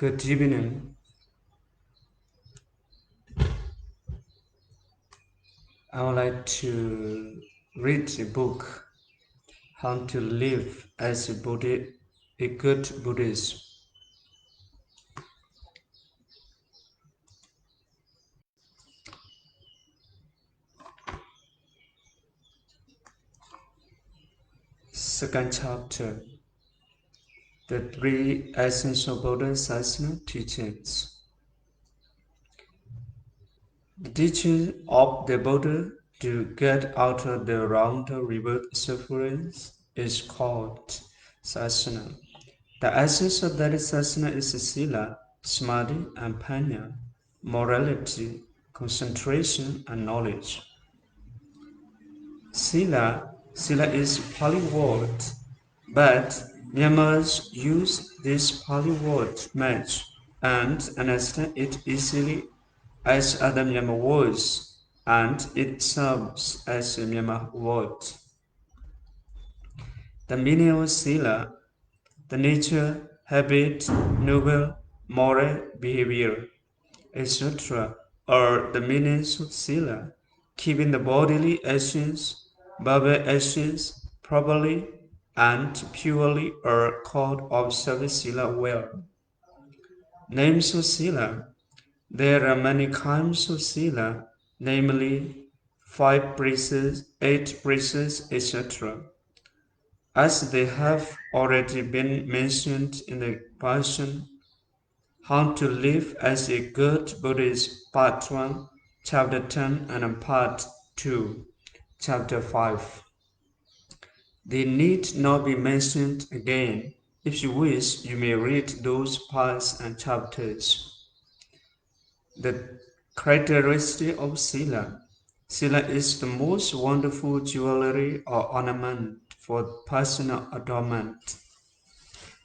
Good evening. I would like to read a book, How to Live as a Good Buddhist. Second chapter, The Three Essential Buddha Sasana Teachings. The teaching of the Buddha to get out of the round of rebirth sufferings is called Sasana. The essence of that sasana is sila, samadhi, and panya, morality, concentration, and knowledge. Sila is Pali word, but Myanmars use this Pali word much and understand it easily as other Myanmar words, and it serves as a Myanmar word. The meaning of Sila, the nature, habit, noble, moral behavior, etc., are the meanings of Sila, keeping the bodily actions, verbal actions properly and purely are called observing Sila well. Names of Sila. There are many kinds of Sila, namely 5 braces, 8 braces, etc. As they have already been mentioned in the Passion, How to Live as a Good Buddhist, Part 1, Chapter 10, and Part 2, Chapter 5. They need not be mentioned again. If you wish, you may read those parts and chapters. The characteristic of Sila. Sila is the most wonderful jewelry or ornament for personal adornment.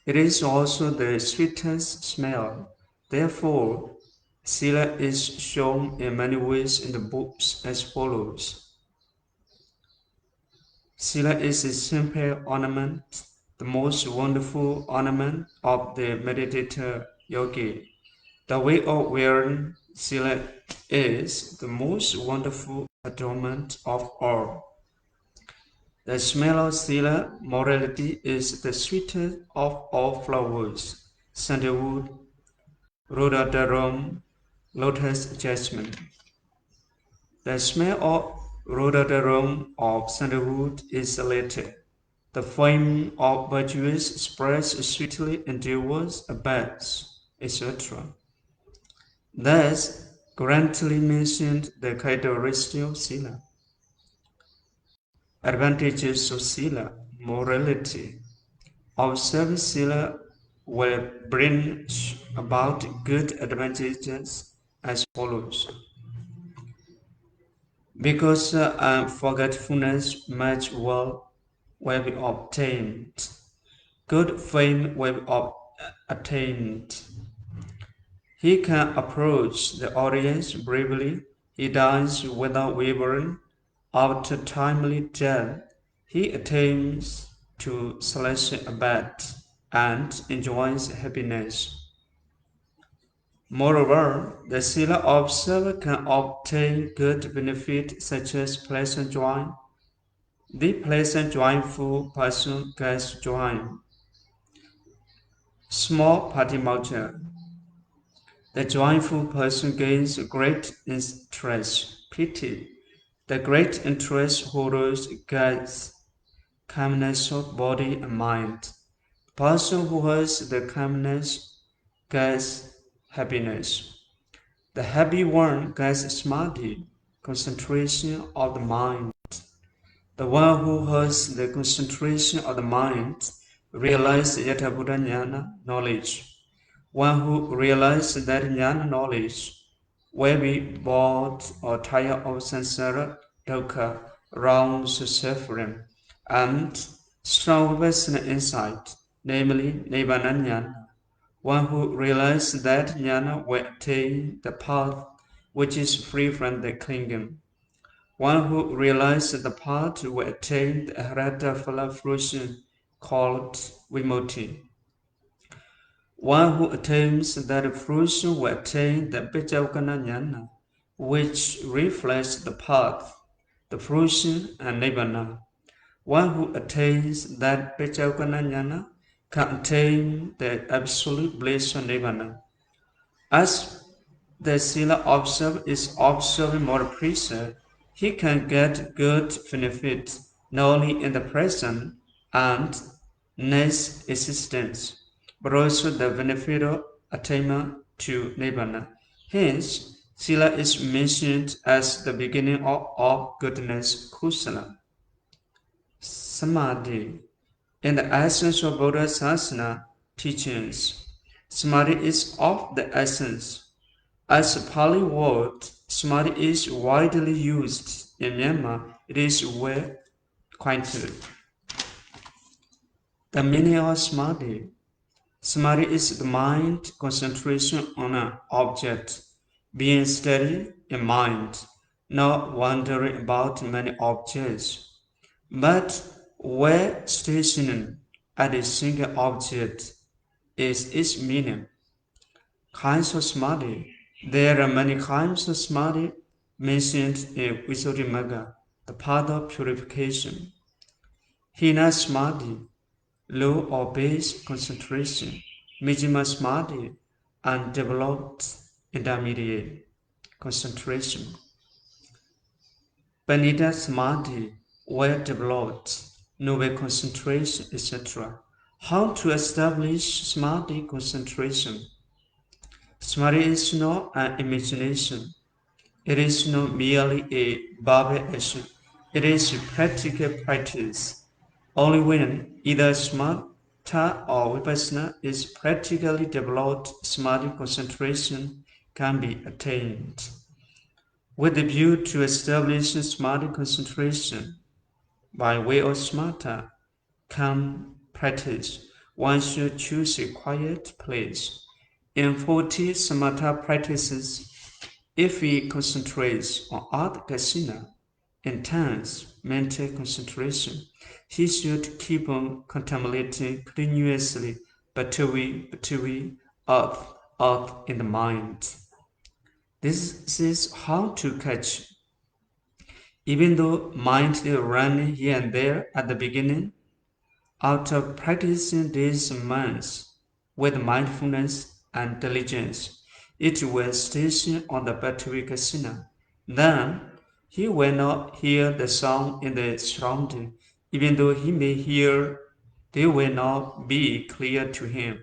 It is also the sweetest smell. Therefore, Sila is shown in many ways in the books as follows. Sila is a simple ornament, the most wonderful ornament of the meditator yogi. The way of wearing Sila is the most wonderful adornment of all. The smell of Sila morality is the sweetest of all flowers, sandalwood, rhododendron, lotus jasmine. The smell of rhododendron of sandalwood is elated. The flame of virtuous spreads sweetly endures, abates, etc. Thus, currently mentioned the characteristic of Sila. Advantages of Sila, morality. Observing Sila will bring about good advantages as follows. Because forgetfulness much will be obtained. Good fame will be attained. He can approach the audience bravely. He dies without wavering. After timely death, he attains to celestial abode and enjoys happiness. Moreover, the Sila observer can obtain good benefit such as pleasant joy. The pleasant joyful person gets joy. Small patimaucha. The joyful person gains great interest, pity. The great interest holders gets calmness of body and mind. The person who has the calmness gets happiness. The happy one gets samadhi, concentration of the mind. The one who has the concentration of the mind realizes Yatha Buddha Jnana knowledge. One who realizes that Jnana knowledge will be bored or tired of samsara, dukkha, wrong suffering, and strong Vipassana insight, namely Nibbana Jnana. One who realizes that Jnana will attain the path which is free from the clinging. One who realizes the path will attain the Arhata Phala fruition called Vimutti. One who attains that fruition will attain the Vijayogana Jnana, which reflects the path, the fruition, and Nibbana. One who attains that Vijayogana Jnana can attain the absolute bliss of Nibbana. As the Sila observer is observing more precept, he can get good benefit not only in the present and next existence, but also the benefit of attainment to Nibbana. Hence, Sila is mentioned as the beginning of goodness, Kusala. Samadhi. In the essence of Buddha's Sasana teachings, Samadhi is of the essence. As a Pali word, Samadhi is widely used in Myanmar. It is well acquainted. The meaning of Samadhi. Samadhi is the mind concentration on an object, being steady in mind, not wandering about many objects, but where stationing at a single object is its meaning. Kinds of Samadhi. There are many kinds of Samadhi mentioned in Visuddhimagga, the path of purification. Hina Samadhi, low or base concentration. Mijjhima Samadhi, undeveloped intermediate concentration. Panida Samadhi, well developed, noble concentration, etc. How to establish Samadhi concentration? Samadhi is not an imagination. It is not merely a verbal action. It is a practical practice. Only when either samatha or vipassana is practically developed, samadhi concentration can be attained. With the view to establishing samadhi concentration by way of samatha can practice, one should choose a quiet place. In 40 samatha practices, if he concentrates on adhikasina, intense mental concentration, he should keep on contemplating continuously Bhatavi, earth, earth in the mind. This is how to catch. Even though mind is running here and there at the beginning, after practicing these months with mindfulness and diligence, it will station on the Bhattacharya. Then he will not hear the sound in the surrounding. Even though he may hear, they will not be clear to him.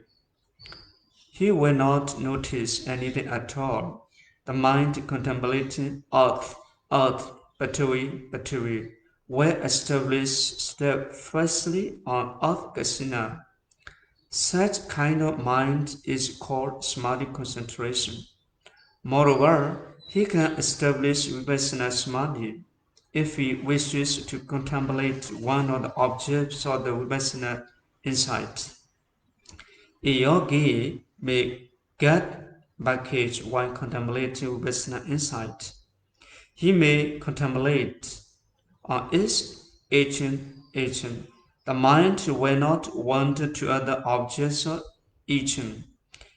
He will not notice anything at all. The mind contemplating earth, earth, Bhattacharya, will establish step firstly on earth kasina. Such kind of mind is called samadhi concentration. Moreover, he can establish vipassana samadhi if he wishes to contemplate one of the objects of the vipassana insight. A yogi may get baggage while contemplating vipassana insight. He may contemplate on its agent. The mind will not wander to other objects or agent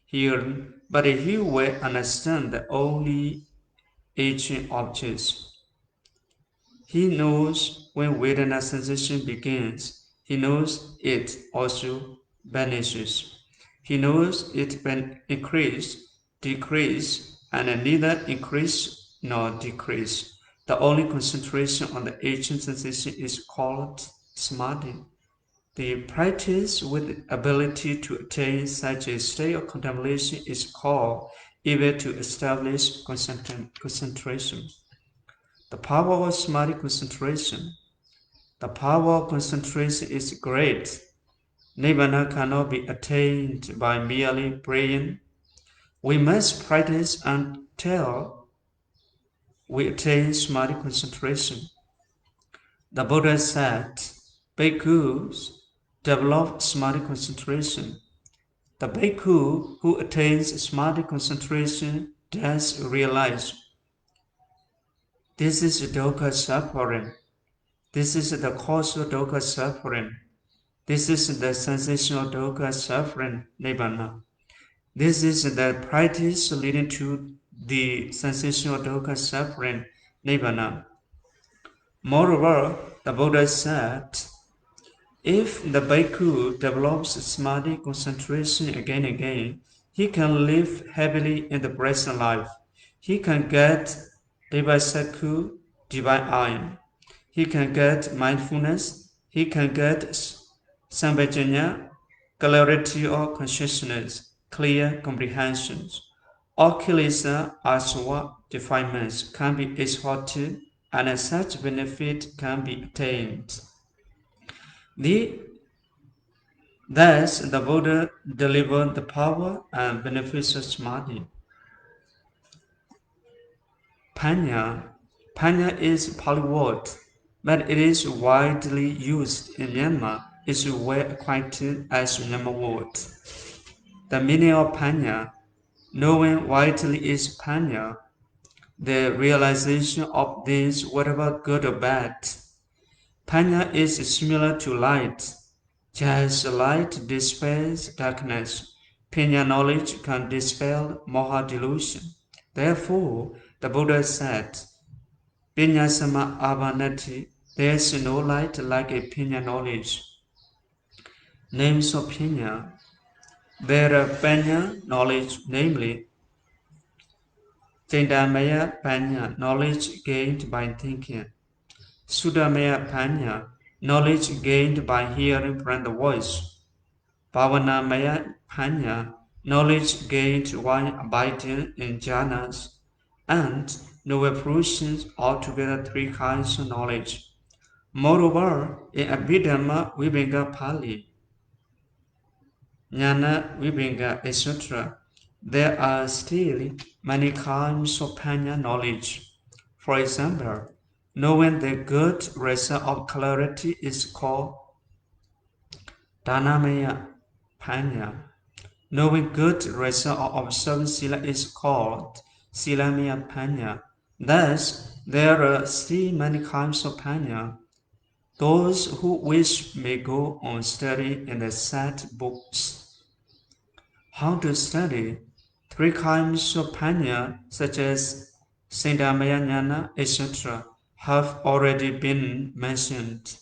here, but he will understand the only agent objects. He knows when Vedana sensation begins. He knows it also vanishes. He knows it when increase, decrease, and neither increase nor decrease. The only concentration on the agent sensation is called samadhi. The practice with ability to attain such a state of contemplation is called able to establish concentration. The power of samadhi concentration. The power of concentration is great. Nibbana cannot be attained by merely praying. We must practice until we attain samadhi concentration. The Buddha said, bhikkhus develop samadhi concentration. The bhikkhu who attains samadhi concentration does realize this is dukkha suffering. This is the cause of dukkha suffering. This is the sensation of dukkha suffering, nibbana. This is the practice leading to the sensation of dukkha suffering, Nibbana. Moreover, the Buddha said, if the bhikkhu develops samadhi concentration again and again, he can live happily in the present life. He can get Devasakhu, divine eye. He can get mindfulness. He can get sambhajanya, clarity of consciousness, clear comprehensions. All kilesa, aswa, defilements can be exalted, and such benefit can be attained. Thus, the Buddha delivered the power and benefits of samadhi. Panya. Panya is a Pali word, but it is widely used in Myanmar. It is well acquainted as Myanmar word. The meaning of Panya, knowing widely is Panya, the realization of this, whatever good or bad. Panya is similar to light. Just light dispels darkness. Panya knowledge can dispel moha delusion. Therefore, the Buddha said, Pinyasama avanati, there is no light like a Panya knowledge. Names of Panya. There are Panya knowledge, namely Chendamaya Panya, knowledge gained by thinking. Sudamaya Panya, knowledge gained by hearing from the voice. Bhavanamaya Panya, knowledge gained while abiding in jhanas. And noble fruitions, altogether three kinds of knowledge. Moreover, in Abhidhamma Vibhanga Pali, Jnana Vibhanga, etc., there are still many kinds of Panya knowledge. For example, knowing the good result of clarity is called Dhanamaya Panya. Knowing good result of observing Sila is called Silamaya Panya. Thus, there are still many kinds of Panya. Those who wish may go on study in the set books. How to study? Three kinds of Panya, such as Sindhamaya Jnana, etc., have already been mentioned.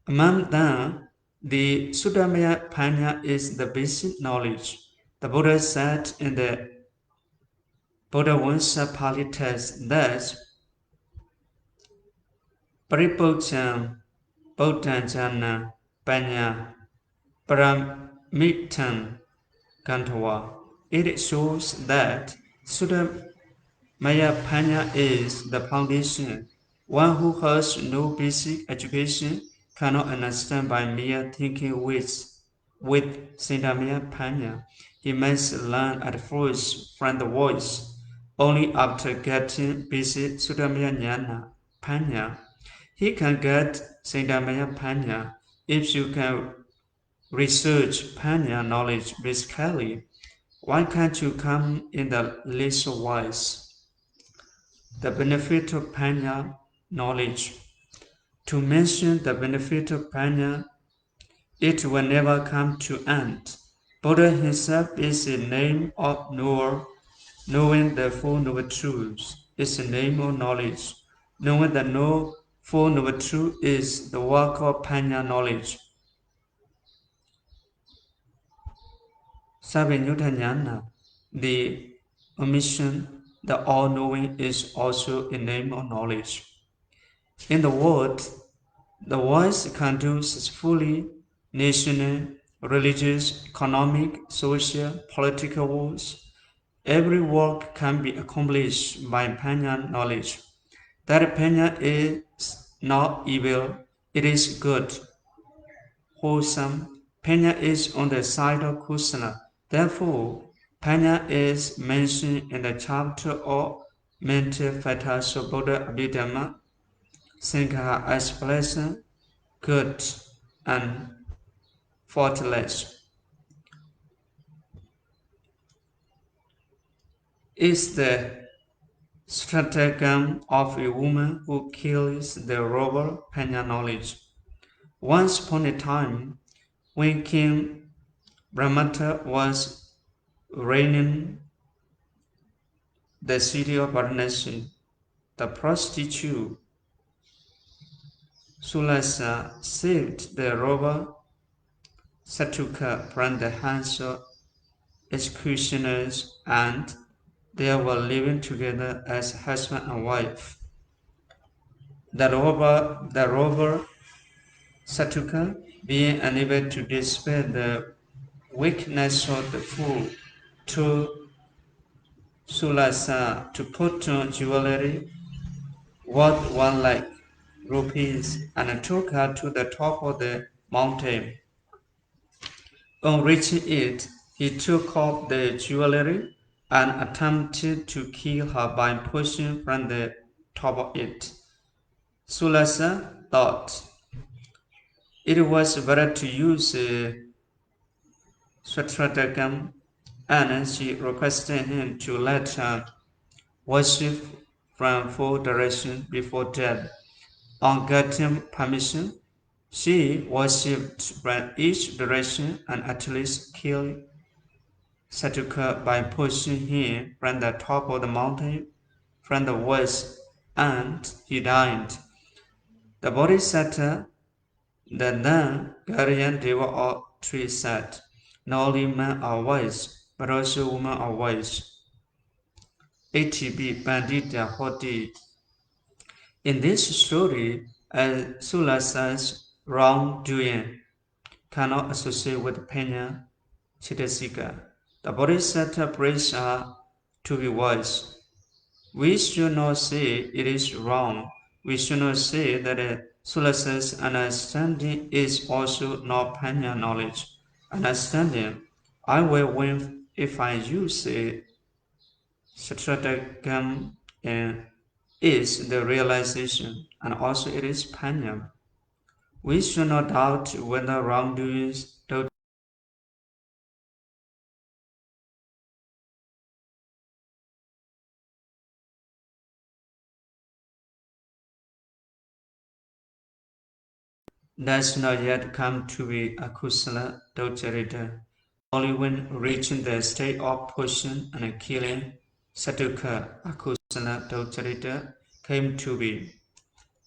Among them, the Suddhamaya Panya is the basic knowledge. The Buddha said in the Buddhavamsa Pali text that Paripoccham Bodhajana Panya Paramitam Gantava. It shows that Suddhamaya Panya is the foundation. One who has no basic education cannot understand by mere thinking with Sindhamaya Panya. He must learn at first from the voice. Only after getting basic Sudhamaya Jnana Panya, he can get Sindhamaya Panya. If you can research Panya knowledge basically, why can't you come in the list of wise? The benefit of Panya knowledge. To mention the benefit of Panya, it will never come to end. Buddha himself is a name of knower. Knowing the Four Noble Truths is a name of knowledge. Knowing the Four Noble Truths is the work of Panya knowledge. Savinyuttanyana, the omission, the all-knowing is also a name of knowledge. In the world, the wise can do successfully national, religious, economic, social, political wars. Every work can be accomplished by Panya knowledge. That Panya is not evil, it is good, wholesome. Panya is on the side of kusala. Therefore, Panya is mentioned in the chapter of mental fetters of Buddha Abhidhamma, Sangha as pleasant, good, and faultless. Is the stratagem of a woman who kills the robber Panya knowledge. Once upon a time, when King Brahmata was reigning the city of Varanasi. The prostitute Sulasa saved the robber Satuka from the hands of executioners, and they were living together as husband and wife. The robber Satuka, being unable to dispel the weakness of the fool, told Sulasa to put on jewelry worth 1 lakh rupees and took her to the top of the mountain. On reaching it, he took off the jewelry and attempted to kill her by pushing from the top of it. Sulasa thought it was better to use stratagem, and she requested him to let her worship from 4 directions before death. On getting permission, she worshipped from each direction and at least killed Satuka by pushing him from the top of the mountain from the west, and he died. The Bodhisattva, the then guardian deva of three said, not only men are wise, but also women are wise. ATB Pandita Hoti. In this story, Sulasa's wrongdoing cannot associate with Penya Chitasika. The Bodhisattva praised her to be wise. We should not say it is wrong. We should not say that Sulasa's understanding is also not Panya knowledge. Understanding, I will win if I use a stratagem is the realization, and also it is Panya. We should not doubt whether wrongdoings does not yet come to be akusala doctrita. Only when reaching the state of pushing and killing Satuka akusala doctrita came to be.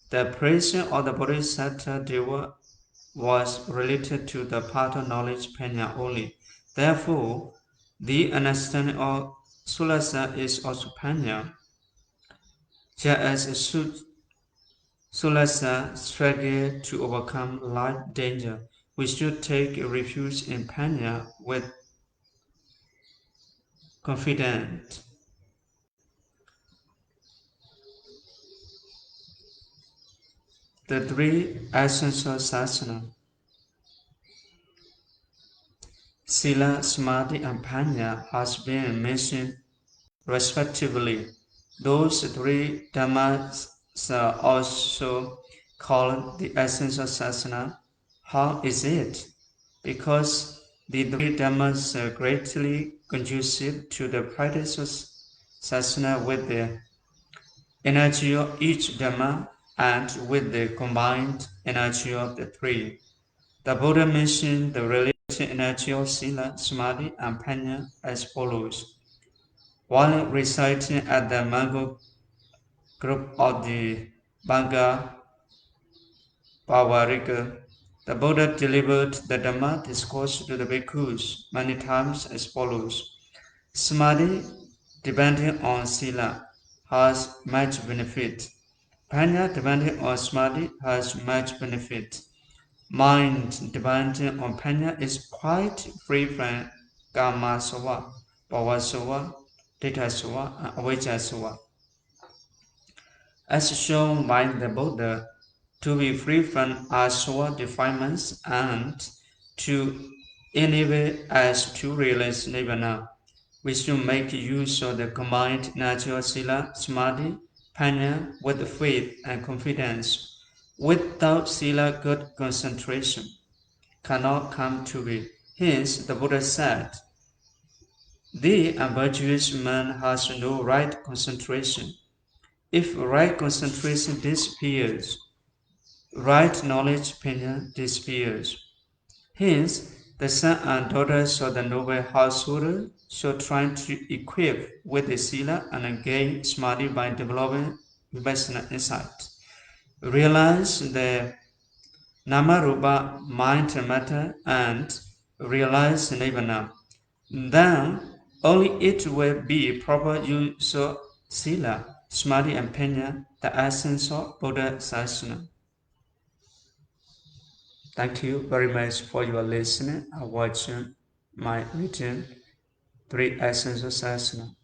The praise of the Bodhisattva Deva was related to the part of knowledge Panya only. Therefore, the understanding of Sulasa is also Panya, just as Sulasa struggled to overcome life danger. We should take refuge in Panya with confidence. The three essential Sasana, Sila, Samadhi, and Panya, has been mentioned respectively. Those three dhammas are also called the essential Sasana. How is it? Because the three dhammas are greatly conducive to the practice of Sasana with the energy of each dhamma and with the combined energy of the three. The Buddha mentioned the related energy of Sila, Samadhi, and Panya as follows. While reciting at the Mango group of the Banga Pavarika, the Buddha delivered the Dhamma discourse to the bhikkhus many times as follows. Samadhi, depending on Sila, has much benefit. Panya, depending on Samadhi, has much benefit. Mind, depending on Panya, is quite free from Kama Sava, Bhava Sava, Ditha Sava, and Avijja Sava. As shown by the Buddha, to be free from aswa defilements and to enable us to realize nirvana. We should make use of the combined natural sila, samadhi, panya with faith and confidence. Without sila, good concentration cannot come to be. Hence, the Buddha said, the unvirtuous man has no right concentration. If right concentration disappears, right knowledge panya disappears. Hence, the son and daughters of the noble householder So trying to equip with the sila and gain samadhi by developing vipassana insight. Realize the Namarupa, mind and matter, and realize Nibbana. Then only it will be proper use of Sila, Samadhi, and Panya, the essence of Buddha Sasana. Thank you very much for your listening and watching my reading, Three Essence of Sasana.